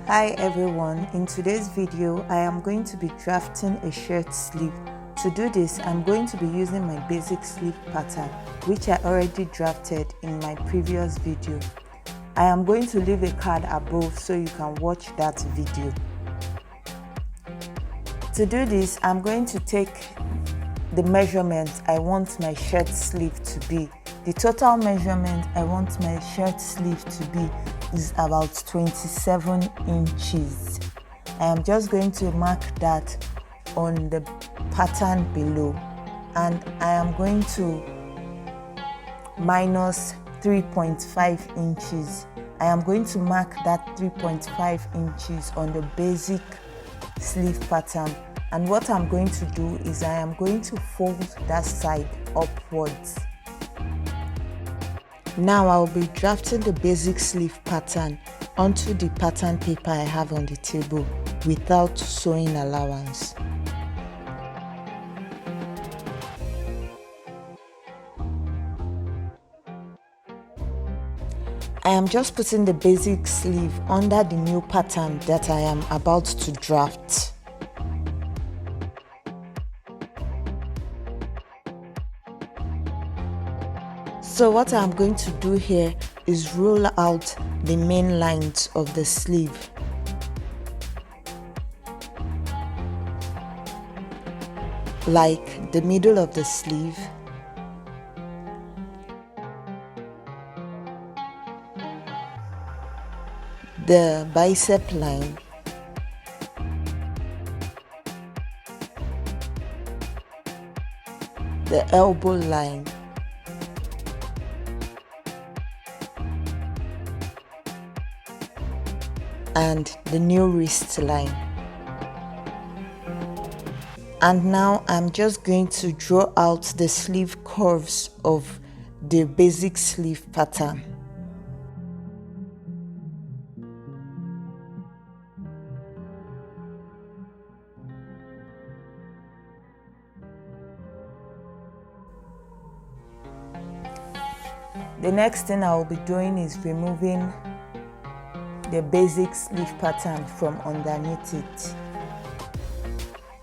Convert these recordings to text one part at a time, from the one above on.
Hi everyone, in today's video I am going to be drafting a shirt sleeve. To do this, I'm going to be using my basic sleeve pattern which I already drafted in my previous video. I am going to leave a card above so you can watch that video. To do this, I'm going to take the measurement I want my shirt sleeve to be. The total measurement I want my shirt sleeve to be is about 27 inches. I am just going to mark that on the pattern below, and I am going to minus 3.5 inches. I am going to mark that 3.5 inches on the basic sleeve pattern, and what I'm going to do is I am going to fold that side upwards. Now I'll be drafting the basic sleeve pattern onto the pattern paper I have on the table without sewing allowance. I am just putting the basic sleeve under the new pattern that I am about to draft. So what I'm going to do here is roll out the main lines of the sleeve. Like the middle of the sleeve, the bicep line, the elbow line, and the new wrist line. And now I'm just going to draw out the sleeve curves of the basic sleeve pattern. The next thing I will be doing is removing the basic sleeve pattern from underneath it.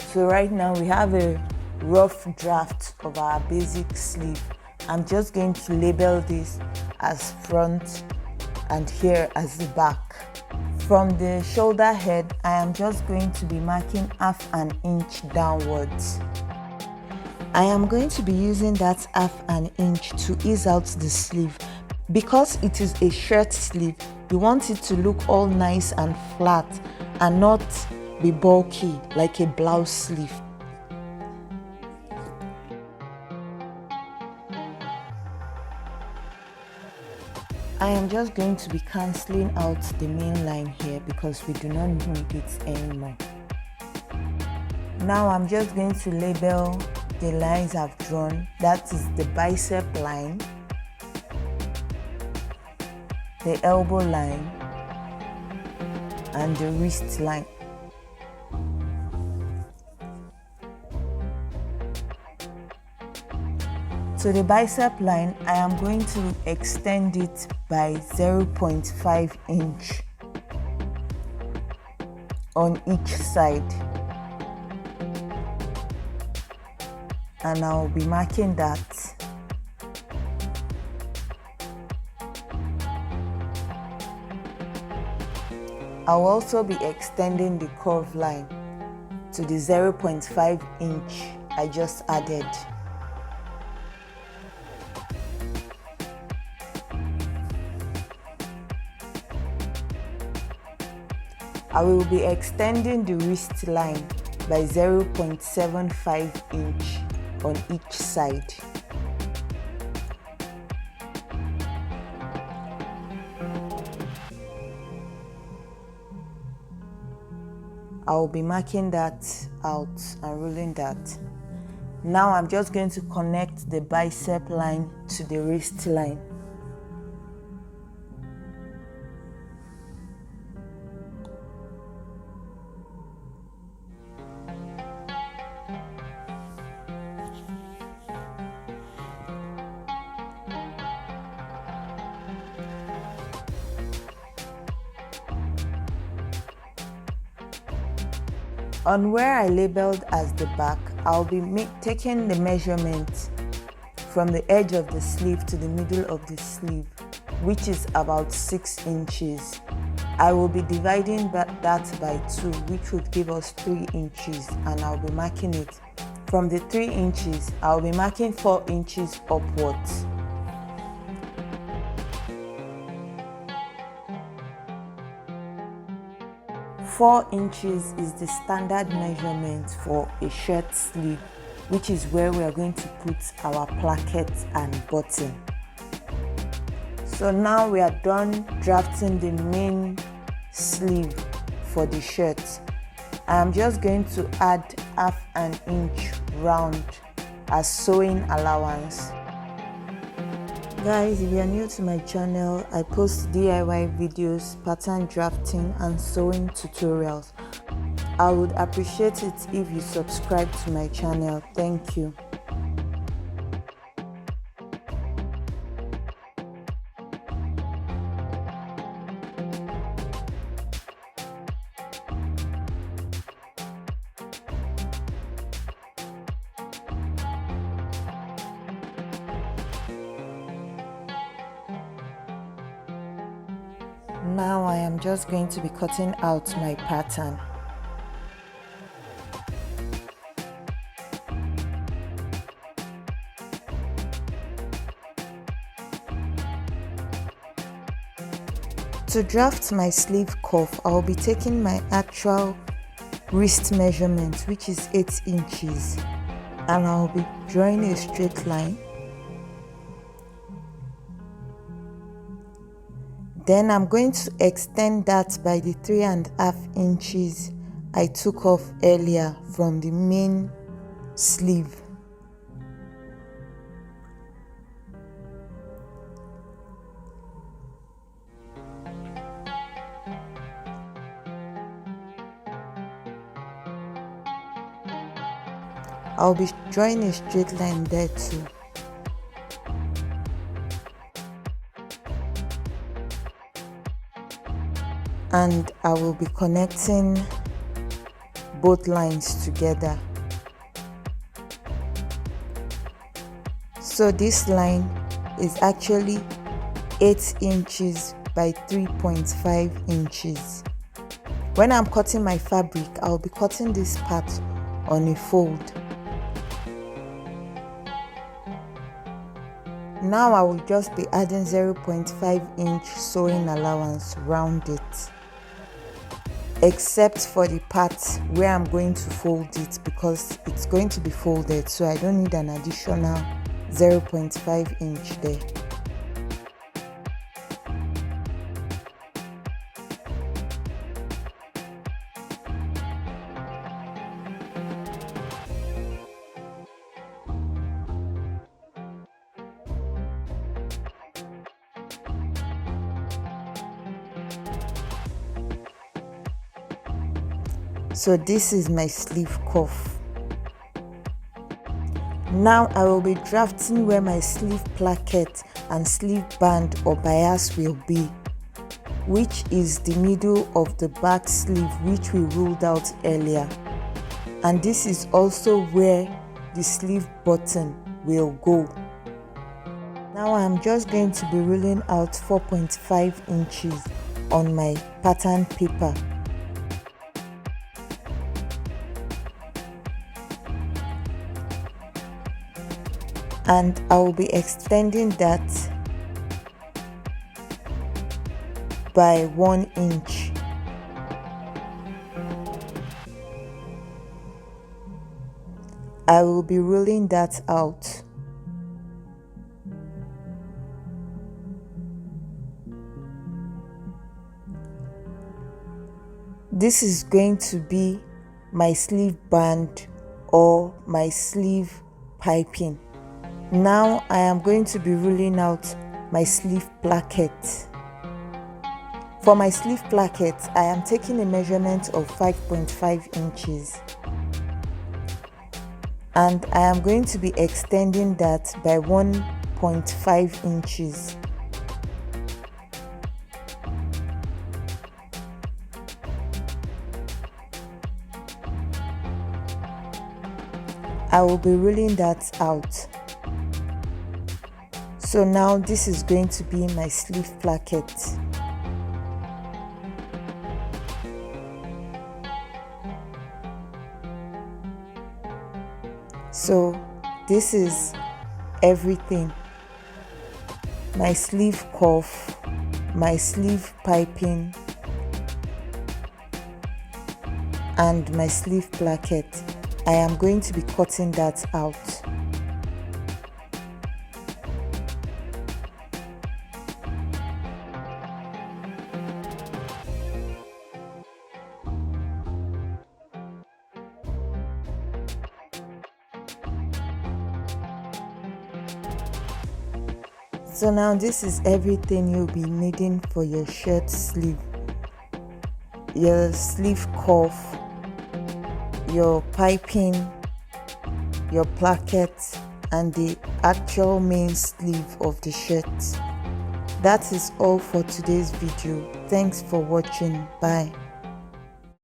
So right now we have a rough draft of our basic sleeve. I'm just going to label this as front and here as the back. From the shoulder head, I am just going to be marking half an inch downwards. I am going to be using that half an inch to ease out the sleeve. Because it is a shirt sleeve, you want it to look all nice and flat and not be bulky like a blouse sleeve. I am just going to be cancelling out the main line here because we do not need it anymore. Now I'm just going to label the lines I've drawn. That is the bicep line, the elbow line, and the wrist line. So the bicep line, I am going to extend it by 0.5 inch on each side. And I'll be marking that. I'll also be extending the curve line to the 0.5 inch I just added. I will be extending the wrist line by 0.75 inch on each side. I will be marking that out and rolling that. Now I'm just going to connect the bicep line to the wrist line. On where I labeled as the back, I'll be taking the measurement from the edge of the sleeve to the middle of the sleeve, which is about 6 inches. I will be dividing that by 2, which would give us 3 inches, and I'll be marking it. From the 3 inches, I'll be marking 4 inches upwards. Four inches is the standard measurement for a shirt sleeve, which is where we are going to put our placket and button. So now we are done drafting the main sleeve for the shirt. I'm just going to add half an inch round as sewing allowance. Guys, if you are new to my channel, I post DIY videos, pattern drafting and sewing tutorials. I would appreciate it if you subscribe to my channel. Thank you. Now I am just going to be cutting out my pattern. To draft my sleeve cuff, I'll be taking my actual wrist measurement, which is 8 inches, and I'll be drawing a straight line. Then I'm going to extend that by the 3.5 inches I took off earlier from the main sleeve. I'll be drawing a straight line there too. And I will be connecting both lines together. So this line is actually 8 inches by 3.5 inches. When I'm cutting my fabric, I'll be cutting this part on a fold. Now I will just be adding 0.5 inch sewing allowance round it, except for the part where I'm going to fold it, because it's going to be folded, so I don't need an additional 0.5 inch there. So this is my sleeve cuff. Now I will be drafting where my sleeve placket and sleeve band or bias will be, which is the middle of the back sleeve, which we ruled out earlier. And this is also where the sleeve button will go. Now I'm just going to be ruling out 4.5 inches on my pattern paper. And I will be extending that by 1 inch. I will be ruling that out. This is going to be my sleeve band or my sleeve piping. Now I am going to be ruling out my sleeve placket. For my sleeve placket, I am taking a measurement of 5.5 inches. And I am going to be extending that by 1.5 inches. I will be rolling that out. So now this is going to be my sleeve placket. So this is everything: my sleeve cuff, my sleeve piping, and my sleeve placket. I am going to be cutting that out. So now this is everything you'll be needing for your shirt sleeve: your sleeve cuff, your piping, your placket, and the actual main sleeve of the shirt. That is all for today's video. Thanks for watching. Bye.